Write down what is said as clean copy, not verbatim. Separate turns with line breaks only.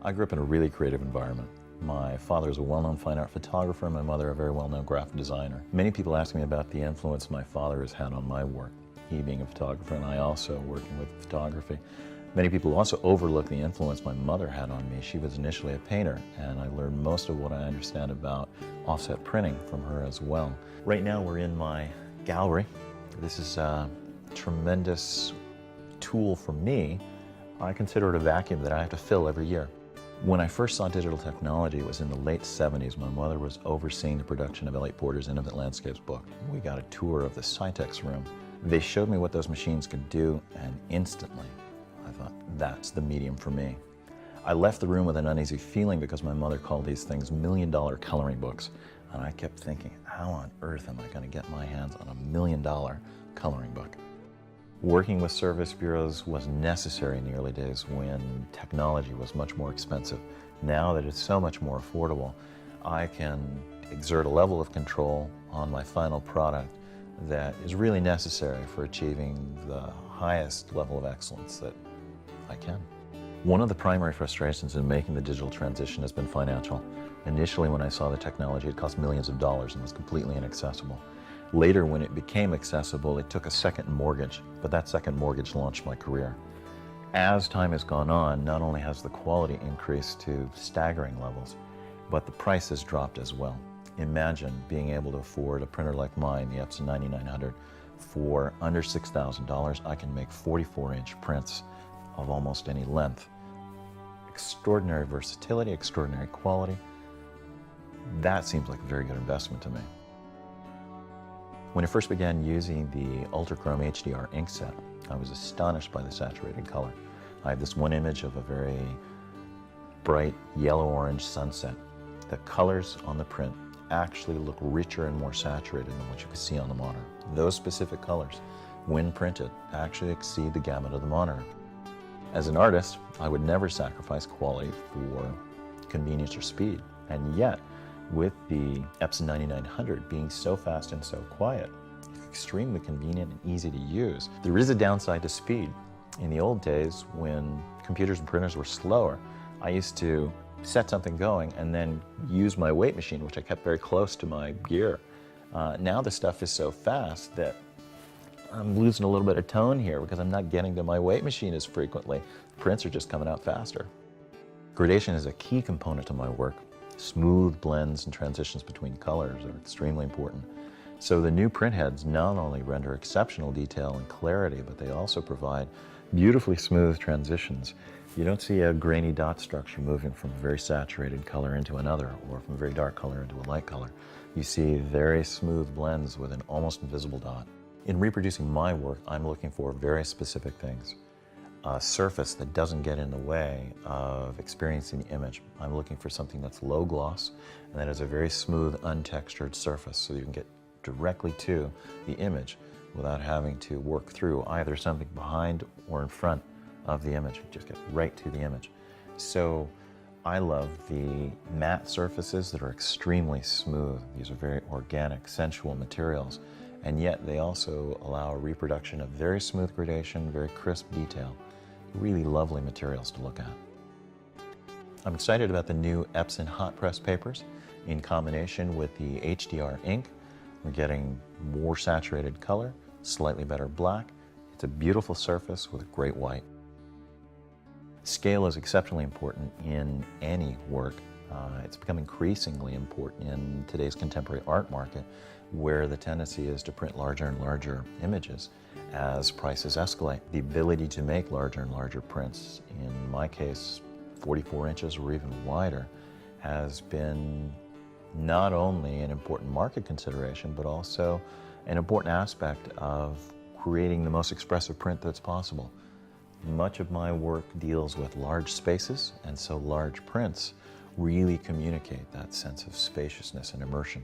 I grew up in a really creative environment. My father is a well-known fine art photographer, and my mother a very well-known graphic designer. Many people ask me about the influence my father has had on my work, he being a photographer and I also working with photography. Many people also overlook the influence my mother had on me. She was initially a painter, and I learned most of what I understand about offset printing from her as well. Right now we're in my gallery. This is a tremendous tool for me. I consider it a vacuum that I have to fill every year. When I first saw digital technology, it was in the late 70s. My mother was overseeing the production of Elliot Porter's Intimate Landscapes book. We got a tour of the Cytex room. They showed me what those machines could do, and instantly I thought, that's the medium for me. I left the room with an uneasy feeling because my mother called these things $1,000,000 coloring books. And I kept thinking, how on earth am I going to get my hands on a $1,000,000 coloring book? Working with service bureaus was necessary in the early days when technology was much more expensive. Now that it's so much more affordable, I can exert a level of control on my final product that is really necessary for achieving the highest level of excellence that I can. One of the primary frustrations in making the digital transition has been financial. Initially, when I saw the technology, it cost millions of dollars and was completely inaccessible. Later, when it became accessible, it took a second mortgage, but that second mortgage launched my career. As time has gone on, not only has the quality increased to staggering levels, but the price has dropped as well. Imagine being able to afford a printer like mine, the Epson 9900, for under $6,000. I can make 44-inch prints of almost any length. Extraordinary versatility, extraordinary quality. That seems like a very good investment to me. When I first began using the Ultrachrome HDR ink set, I was astonished by the saturated color. I have this one image of a very bright yellow-orange sunset. The colors on the print actually look richer and more saturated than what you can see on the monitor. Those specific colors, when printed, actually exceed the gamut of the monitor. As an artist, I would never sacrifice quality for convenience or speed, and yet, with the Epson 9900 being so fast and so quiet, extremely convenient and easy to use, there is a downside to speed. In the old days, when computers and printers were slower, I used to set something going and then use my weight machine, which I kept very close to my gear. Now the stuff is so fast that I'm losing a little bit of tone here because I'm not getting to my weight machine as frequently. Prints are just coming out faster. Gradation is a key component to my work. Smooth blends and transitions between colors are extremely important. So the new printheads not only render exceptional detail and clarity, but they also provide beautifully smooth transitions. You don't see a grainy dot structure moving from a very saturated color into another, or from a very dark color into a light color. You see very smooth blends with an almost invisible dot. In reproducing my work, I'm looking for very specific things. A surface that doesn't get in the way of experiencing the image. I'm looking for something that's low gloss and that has a very smooth, untextured surface so you can get directly to the image without having to work through either something behind or in front of the image. You just get right to the image. So I love the matte surfaces that are extremely smooth. These are very organic, sensual materials, and yet they also allow a reproduction of very smooth gradation, very crisp detail. Really lovely materials to look at. I'm excited about the new Epson hot press papers. In combination with the HDR ink, we're getting more saturated color, slightly better black. It's a beautiful surface with a great white. Scale is exceptionally important in any work. It's become increasingly important in today's contemporary art market, where the tendency is to print larger and larger images as prices escalate. The ability to make larger and larger prints, in my case 44 inches or even wider, has been not only an important market consideration, but also an important aspect of creating the most expressive print that's possible. Much of my work deals with large spaces, and so large prints really communicate that sense of spaciousness and immersion.